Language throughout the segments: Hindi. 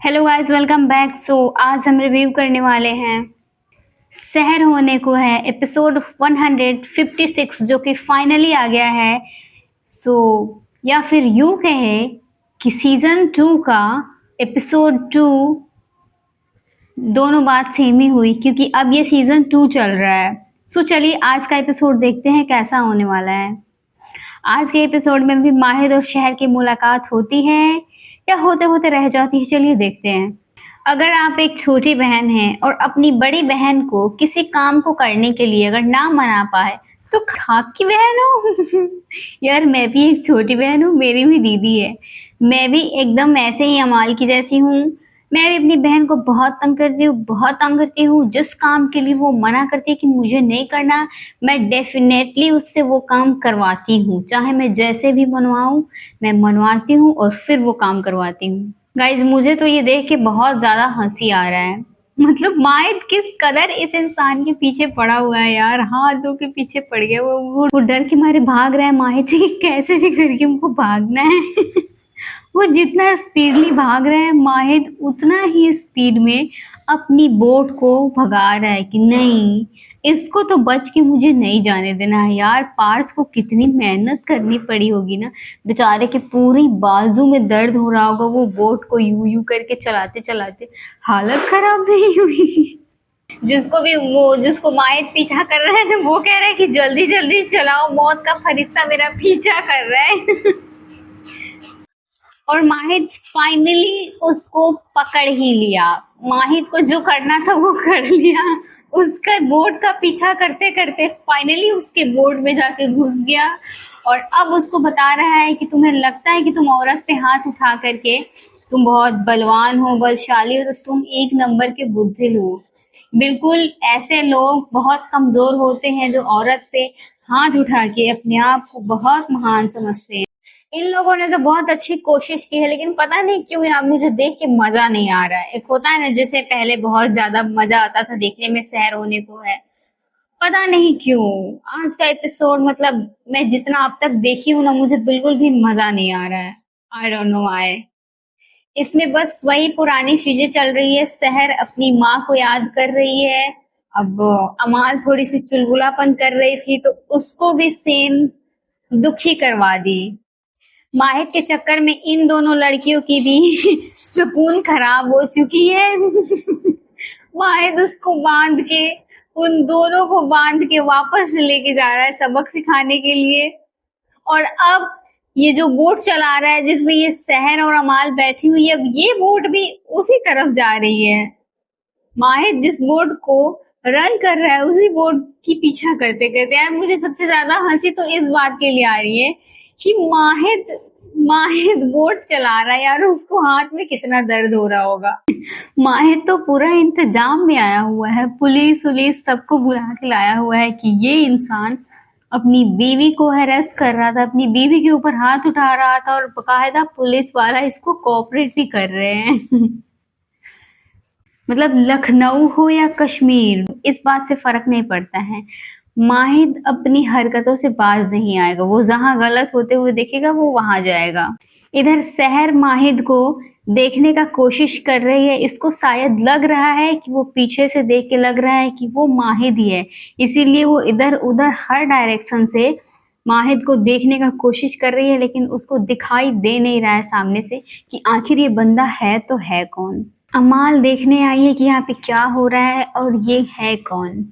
Hello guys, welcome back. आज हम रिव्यू करने वाले हैं शहर होने को है एपिसोड 156 जो कि फाइनली आ गया है। सो या फिर यूं कहे कि सीजन 2 का एपिसोड 2 दोनों बात सेम ही हुई क्योंकि अब ये सीजन 2 चल रहा है। चलिए आज का एपिसोड देखते हैं कैसा होने वाला है। आज के एपिसोड में भी माहिद और शहर की मुलाकात होती है या होते होते रह जाती है, चलिए देखते हैं। अगर आप एक छोटी बहन हैं और अपनी बड़ी बहन को किसी काम को करने के लिए अगर ना मना पाए तो खाक की बहन हो। यार मैं भी एक छोटी बहन हूँ, मेरी भी दीदी है। मैं भी एकदम ऐसे ही अमाल की जैसी हूँ। मैं भी अपनी बहन को बहुत तंग करती हूँ, बहुत तंग करती हूँ। जिस काम के लिए वो मना करती है कि मुझे नहीं करना, मैं डेफिनेटली उससे वो काम करवाती हूँ। चाहे मैं जैसे भी मनवाऊँ, मैं मनवाती हूँ और फिर वो काम करवाती हूँ। गाइज मुझे तो ये देख के बहुत ज्यादा हंसी आ रहा है। मतलब माहिद किस कदर इस इंसान के पीछे पड़ा हुआ है यार, हाथों के पीछे पड़ गया। वो डर के मारे भाग रहा है माहिद से कि कैसे भी करके हमको भागना है। वो जितना स्पीडली भाग रहा है माहिद उतना ही स्पीड में अपनी बोट को भगा रहा है कि नहीं, इसको तो बच के मुझे नहीं जाने देना है। यार पार्थ को कितनी मेहनत करनी पड़ी होगी ना, बेचारे के पूरी बाजू में दर्द हो रहा होगा। वो बोट को यू यू करके चलाते चलाते हालत खराब नहीं हुई। जिसको माहिद पीछा कर रहा है ना, वो कह रहा है कि जल्दी जल्दी चलाओ, मौत का फरिश्ता मेरा पीछा कर रहा है। और माहिद फाइनली उसको पकड़ ही लिया। माहिद को जो करना था वो कर लिया। उसका बोट का पीछा करते करते फाइनली उसके बोट में जाके घुस गया और अब उसको बता रहा है कि तुम्हें लगता है कि तुम औरत पे हाथ उठा करके तुम बहुत बलवान हो, बलशाली हो, तो तुम एक नंबर के बुज़दिल हो। बिल्कुल ऐसे लोग बहुत कमजोर होते हैं जो औरत पे हाथ उठा के अपने आप को बहुत महान समझते हैं। इन लोगों ने तो बहुत अच्छी कोशिश की है, लेकिन पता नहीं क्यों यार मुझे देख के मजा नहीं आ रहा है। एक होता है ना जैसे पहले बहुत ज्यादा मजा आता था देखने में, शहर होने को है। पता नहीं क्यों आज का एपिसोड, मतलब मैं जितना अब तक देखी हूँ ना, मुझे बिल्कुल भी मजा नहीं आ रहा है। I don't know why. इसमें बस वही पुरानी चीजें चल रही है। शहर अपनी माँ को याद कर रही है। अब अमाल थोड़ी सी चुलबुलापन कर रही थी तो उसको भी सेम दुखी करवा दी। माहिद के चक्कर में इन दोनों लड़कियों की भी सुकून खराब हो चुकी है। माहिद उसको बांध के, उन दोनों को बांध के वापस लेके जा रहा है सबक सिखाने के लिए। और अब ये जो बोट चला रहा है जिसमें ये सहर और अमाल बैठी हुई है, अब ये बोट भी उसी तरफ जा रही है। माहिद जिस बोट को रन कर रहा है उसी बोट की पीछा करते करते, यार मुझे सबसे ज्यादा हंसी तो इस बात के लिए आ रही है कि माहिद माहिद बोट चला रहा है यार, उसको हाथ में कितना दर्द हो रहा होगा। माहिद तो पूरा इंतजाम में आया हुआ है, पुलिस उलिस सबको बुला के लाया हुआ है कि ये इंसान अपनी बीवी को हैरेस कर रहा था, अपनी बीवी के ऊपर हाथ उठा रहा था और बकायदा पुलिस वाला इसको कोऑपरेट भी कर रहे हैं। मतलब लखनऊ हो या कश्मीर, इस बात से फर्क नहीं पड़ता है। माहिद अपनी हरकतों से बाज नहीं आएगा। वो जहां गलत होते हुए देखेगा वो वहां जाएगा। इधर शहर माहिद को देखने का कोशिश कर रही है। इसको शायद लग रहा है कि वो पीछे से देख के लग रहा है कि वो माहिद ही है, इसीलिए वो इधर उधर हर डायरेक्शन से माहिद को देखने का कोशिश कर रही है, लेकिन उसको दिखाई दे नहीं रहा है सामने से कि आखिर ये बंदा है तो है कौन। अमाल देखने आई है कि यहाँ पे क्या हो रहा है और ये है कौन।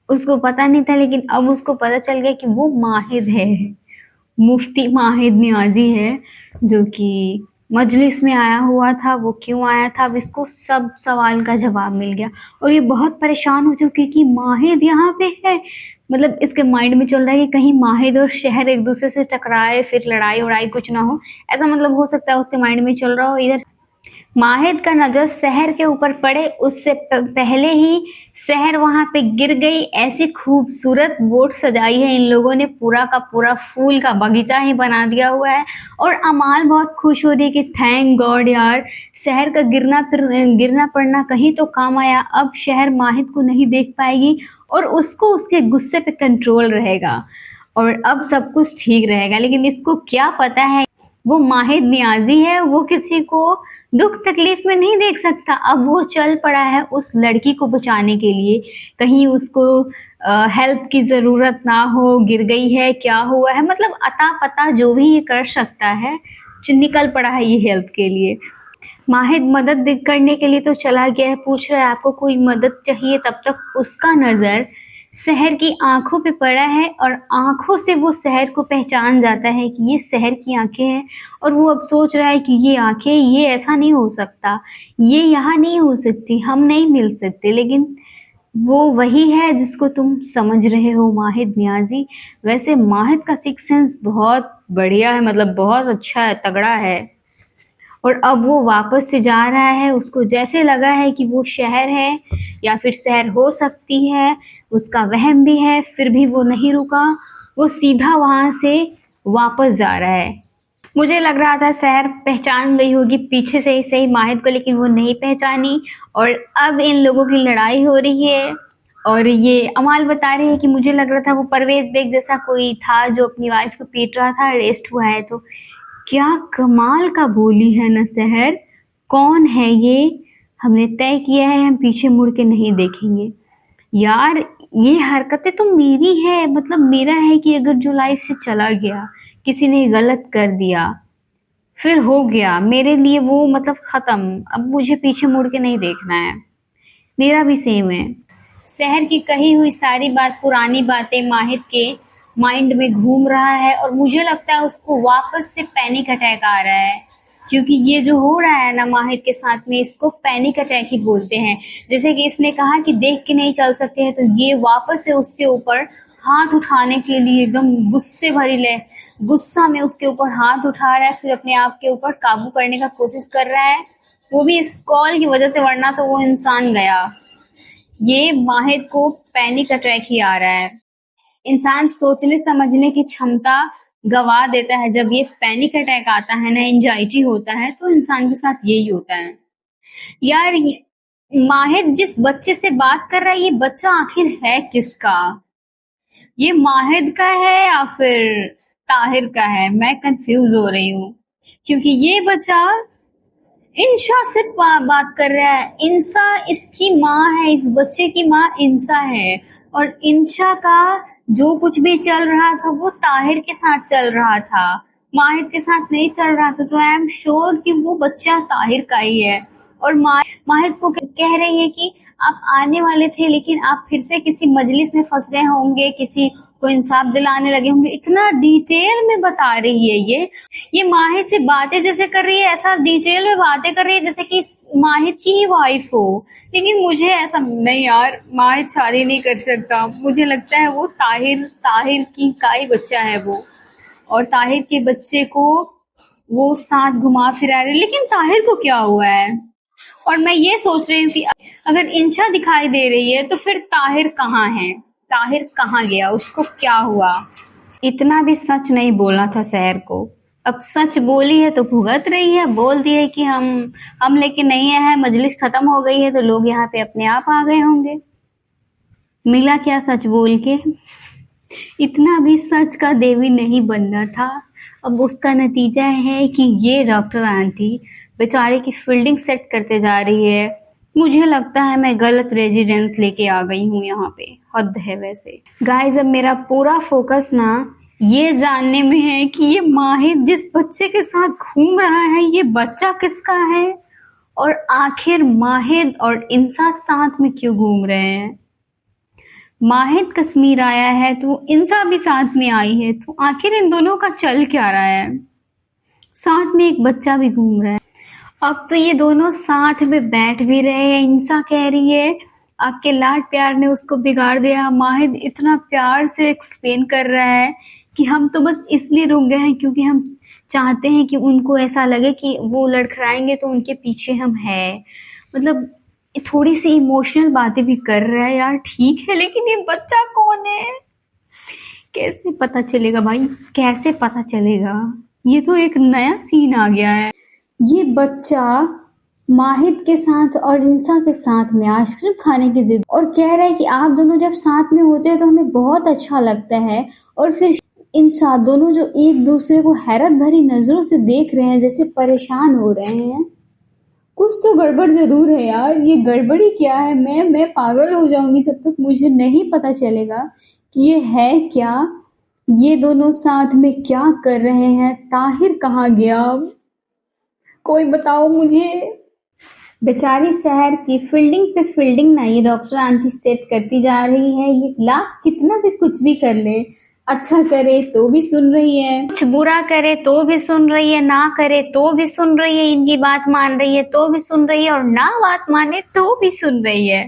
उसको पता नहीं था, लेकिन अब उसको पता चल गया कि वो माहिद है। मुफ्ती माहिद नियाजी है जो कि मजलिस में आया हुआ था। वो क्यों आया था, अब इसको सब सवाल का जवाब मिल गया और ये बहुत परेशान हो चुकी कि माहिद यहाँ पे है। मतलब इसके माइंड में चल रहा है कि कहीं माहिद और शहर एक दूसरे से टकराए, फिर लड़ाई उड़ाई कुछ ना हो, ऐसा मतलब हो सकता है उसके माइंड में चल रहा हो। इधर माहिद का नजर शहर के ऊपर पड़े उससे पहले ही शहर वहां पे गिर गई। ऐसी खूबसूरत बोट सजाई है इन लोगों ने, पूरा का पूरा फूल का बगीचा ही बना दिया हुआ है। और अमाल बहुत खुश हो रही है कि थैंक गॉड यार, शहर का गिरना पड़ना कहीं तो काम आया। अब शहर माहिद को नहीं देख पाएगी और उसको उसके गुस्से पे कंट्रोल रहेगा और अब सब कुछ ठीक रहेगा। लेकिन इसको क्या पता है वो माहिद नियाजी है, वो किसी को दुख तकलीफ में नहीं देख सकता। अब वो चल पड़ा है उस लड़की को बचाने के लिए, कहीं उसको हेल्प की ज़रूरत ना हो, गिर गई है, क्या हुआ है, मतलब अता पता जो भी ये कर सकता है, निकल पड़ा है ये हेल्प के लिए। माहिद मदद करने के लिए तो चला गया है, पूछ रहा है आपको कोई मदद चाहिए, तब तक उसका नज़र शहर की आंखों पे पड़ा है और आंखों से वो शहर को पहचान जाता है कि ये शहर की आंखें हैं। और वो अब सोच रहा है कि ये आंखें, ये ऐसा नहीं हो सकता, ये यहाँ नहीं हो सकती, हम नहीं मिल सकते, लेकिन वो वही है जिसको तुम समझ रहे हो माहिद नियाजी। वैसे माहिद का सिक्स सेंस बहुत बढ़िया है, मतलब बहुत अच्छा है, तगड़ा है। और अब वो वापस से जा रहा है, उसको जैसे लगा है कि वो शहर है या फिर शहर हो सकती है, उसका वहम भी है, फिर भी वो नहीं रुका, वो सीधा वहाँ से वापस जा रहा है। मुझे लग रहा था शहर पहचान गई होगी पीछे से ही सही माहिद को, लेकिन वो नहीं पहचानी। और अब इन लोगों की लड़ाई हो रही है। और ये अमाल बता रही है कि मुझे लग रहा था वो परवेज बेग जैसा कोई था जो अपनी वाइफ को पीट रहा था, अरेस्ट हुआ है। तो क्या कमाल का बोली है ना शहर, कौन है ये, हमने तय किया है हम पीछे मुड़ के नहीं देखेंगे। यार ये हरकतें तो मेरी है, मतलब मेरा है कि अगर जो लाइफ से चला गया, किसी ने गलत कर दिया, फिर हो गया मेरे लिए वो, मतलब खत्म, अब मुझे पीछे मुड़ के नहीं देखना है। मेरा भी सेम है। शहर की कही हुई सारी बात, पुरानी बातें माहिद के माइंड में घूम रहा है और मुझे लगता है उसको वापस से पैनिक अटैक आ रहा है, क्योंकि ये जो हो रहा है ना माहिद के साथ में, इसको पैनिक अटैक ही बोलते हैं। जैसे कि इसने कहा कि देख के नहीं चल सकते हैं, तो ये वापस से उसके ऊपर हाथ उठाने के लिए एकदम गुस्सा में उसके ऊपर हाथ उठा रहा है, फिर अपने आप के ऊपर काबू करने का कोशिश कर रहा है, वो भी इस कॉल की वजह से, वरना तो वो इंसान गया। ये माहिद को पैनिक अटैक ही आ रहा है। इंसान सोचने समझने की क्षमता गवा देता है जब ये पैनिक अटैक आता है ना, एंजाइटी होता है, तो इंसान के साथ यही होता है। यार माहिद जिस बच्चे से बात कर रहा है, ये बच्चा आखिर है किसका? ये माहिद का है या फिर ताहिर का है? मैं कंफ्यूज हो रही हूँ, क्योंकि ये बच्चा इंशा से बात कर रहा है। इंसा इसकी माँ है, इस बच्चे की माँ इंसा है, और इंशा का जो कुछ भी चल रहा था वो ताहिर के साथ चल रहा था, माहिद के साथ नहीं चल रहा था। तो आई एम श्योर कि वो बच्चा ताहिर का ही है। और माहिद को कह रही है कि आप आने वाले थे, लेकिन आप फिर से किसी मजलिस में फंस गए होंगे, किसी को इंसाफ दिलाने लगे होंगे। इतना डिटेल में बता रही है ये माहिद से बातें जैसे कर रही है, ऐसा डिटेल में बातें कर रही है जैसे कि माहिद की ही वाइफ हो। लेकिन मुझे ऐसा नहीं यार, माहिद शादी नहीं कर सकता। मुझे लगता है वो ताहिर की का ही बच्चा है वो, और ताहिर के बच्चे को वो साथ घुमा फिरा रहे। लेकिन ताहिर को क्या हुआ है? और मैं ये सोच रही हूँ कि अगर इंशा दिखाई दे रही है तो फिर ताहिर कहाँ है? ताहिर कहाँ गया? उसको क्या हुआ? इतना भी सच नहीं बोलना था शहर को। अब सच बोली है तो भुगत रही है, बोल दिया है कि हम लेके नहीं आए हैं, मजलिस खत्म हो गई है, तो लोग यहाँ पे अपने आप आ गए होंगे। मिला क्या सच बोल के? इतना भी सच का देवी नहीं बनना था। अब उसका नतीजा है कि ये डॉक्टर आंटी बेचारे की फील्डिंग सेट करते जा रही है। मुझे लगता है मैं गलत रेजिडेंस लेके आ गई हूँ यहाँ पे, हद है वैसे। गाइस अब मेरा पूरा फोकस ना ये जानने में है कि ये माहिद जिस बच्चे के साथ घूम रहा है, ये बच्चा किसका है, और आखिर माहिद और इंसा साथ में क्यों घूम रहे हैं। माहिद कश्मीर आया है तो इंसा भी साथ में आई है, तो आखिर इन दोनों का चल क्या रहा है? साथ में एक बच्चा भी घूम रहा है। अब तो ये दोनों साथ में बैठ भी रहे हैं। इंसा कह रही है आपके लाड प्यार ने उसको बिगाड़ दिया। माहिद इतना प्यार से एक्सप्लेन कर रहा है कि हम तो बस इसलिए रुक गए हैं क्योंकि हम चाहते हैं कि उनको ऐसा लगे कि वो लड़खड़ाएंगे तो उनके पीछे हम हैं। मतलब थोड़ी सी इमोशनल बातें भी कर रहा है। यार ठीक है, लेकिन ये बच्चा कौन है? कैसे पता चलेगा भाई, कैसे पता चलेगा? ये तो एक नया सीन आ गया है। ये बच्चा माहिद के साथ और इंसा के साथ में आइसक्रीम खाने की जिद, और कह रहा है कि आप दोनों जब साथ में होते हैं तो हमें बहुत अच्छा लगता है। और फिर इन सात दोनों जो एक दूसरे को हैरत भरी नजरों से देख रहे हैं, जैसे परेशान हो रहे हैं। कुछ तो गड़बड़ जरूर है यार, ये गड़बड़ी क्या है? मैं पागल हो जाऊंगी जब तक मुझे नहीं पता चलेगा कि ये है क्या। ये दोनों साथ में क्या कर रहे हैं? ताहिर कहाँ गया? कोई बताओ मुझे। बेचारी शहर की फील्डिंग पे फील्डिंग ना ये डॉक्टर आंटी सेट करती जा रही है। ये लाख कितना भी कुछ भी कर ले, अच्छा करे तो भी सुन रही है, कुछ बुरा करे तो भी सुन रही है, ना करे तो भी सुन रही है, इनकी बात मान रही है तो भी सुन रही है, और ना बात माने तो भी सुन रही है।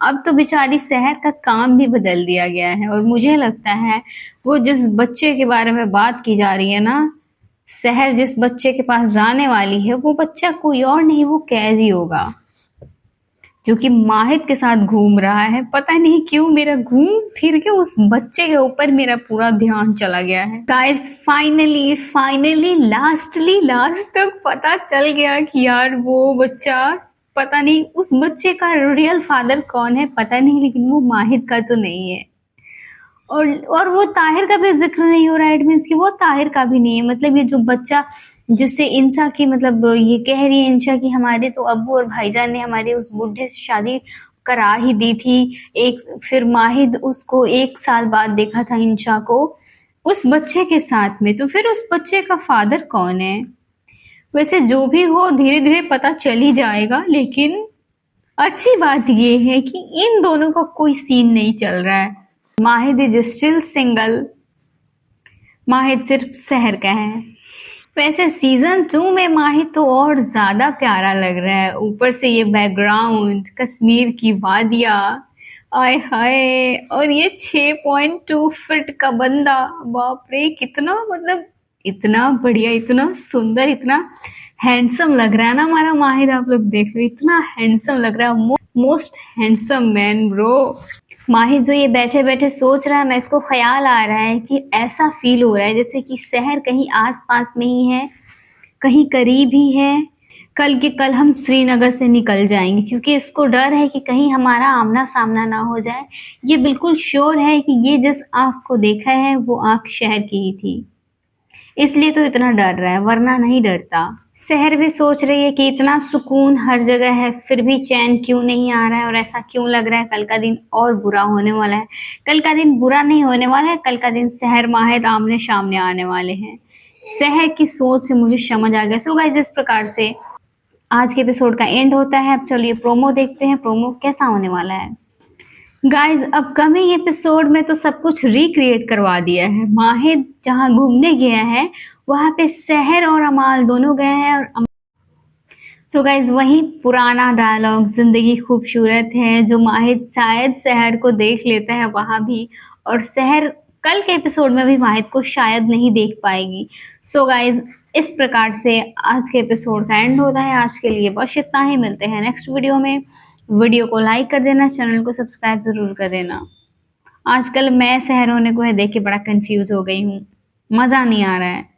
अब तो बेचारी शहर का काम भी बदल दिया गया है। और मुझे लगता है वो जिस बच्चे के बारे में बात की जा रही है ना, शहर जिस बच्चे के पास जाने वाली है, वो बच्चा कोई और नहीं, वो कैजी होगा, जो कि माहिद के साथ घूम रहा है। पता नहीं क्यों मेरा घूम फिर के उस बच्चे के ऊपर मेरा पूरा ध्यान चला गया है। गाइस फाइनली लास्ट तक पता चल गया कि यार वो बच्चा, पता नहीं उस बच्चे का रियल फादर कौन है पता नहीं, लेकिन वो माहिद का तो नहीं है। और वो ताहिर का भी जिक्र नहीं हो रहा है, इट मीन्स कि वो ताहिर का भी नहीं है। मतलब ये जो बच्चा जिससे इंशा की, मतलब ये कह रही है इंशा की हमारे तो अब्बू और भाईजान ने हमारे उस बुढ़े से शादी करा ही दी थी। फिर माहिद उसको 1 साल बाद देखा था इंशा को उस बच्चे के साथ में, तो फिर उस बच्चे का फादर कौन है? वैसे जो भी हो धीरे धीरे पता चल ही जाएगा, लेकिन अच्छी बात ये है कि इन दोनों का कोई सीन नहीं चल रहा है। माहिद इज स्टिल सिंगल, माहिद सिर्फ शहर का है। वैसे सीजन 2 में माहिद तो और ज्यादा प्यारा लग रहा है, ऊपर से ये बैकग्राउंड, कश्मीर की वादियां, आय हाय, और ये 6.2 फीट का बंदा, बाप रे कितना, मतलब इतना बढ़िया, इतना सुंदर, इतना हैंडसम लग रहा है ना हमारा माहिद। आप लोग देख लो इतना हैंडसम लग रहा है, मोस्ट हैंडसम मैन ब्रो। माहिद जो ये बैठे बैठे सोच रहा है, मैं इसको ख्याल आ रहा है कि ऐसा फील हो रहा है जैसे कि शहर कहीं आसपास में ही है, कहीं करीब ही है। कल के कल हम श्रीनगर से निकल जाएंगे, क्योंकि इसको डर है कि कहीं हमारा आमना सामना ना हो जाए। ये बिल्कुल श्योर है कि ये जिस आँख को देखा है वो आँख शहर की ही थी, इसलिए तो इतना डर रहा है, वरना नहीं डरता। शहर भी सोच रही है कि इतना सुकून हर जगह है, फिर भी चैन क्यों नहीं आ रहा है, और ऐसा क्यों लग रहा है कल का दिन और बुरा होने वाला है। कल का दिन बुरा नहीं होने वाला है, कल का दिन शहर माहिद आमने सामने आने वाले हैं। शहर की सोच से मुझे समझ आ गया। सो गाइस, इस प्रकार से आज के एपिसोड का एंड होता है। अब चलिए प्रोमो देखते हैं, प्रोमो कैसा होने वाला है। गाइज अपकमिंग एपिसोड में तो सब कुछ रिक्रिएट करवा दिया है। माहिद जहाँ घूमने गया है वहां पे शहर और अमाल दोनों गए हैं, और सो गाइज वही पुराना डायलॉग, जिंदगी खूबसूरत है, जो माहिद शायद शहर को देख लेता है वहां भी, और शहर कल के एपिसोड में भी माहिद को शायद नहीं देख पाएगी। सो गाइज इस प्रकार से आज के एपिसोड का एंड होता है। आज के लिए बस इतना ही, मिलते हैं नेक्स्ट वीडियो में। वीडियो को लाइक कर देना, चैनल को सब्सक्राइब जरूर कर देना। आजकल मैं शहर होने को है देख के बड़ा कंफ्यूज हो गई हूँ, मज़ा नहीं आ रहा है।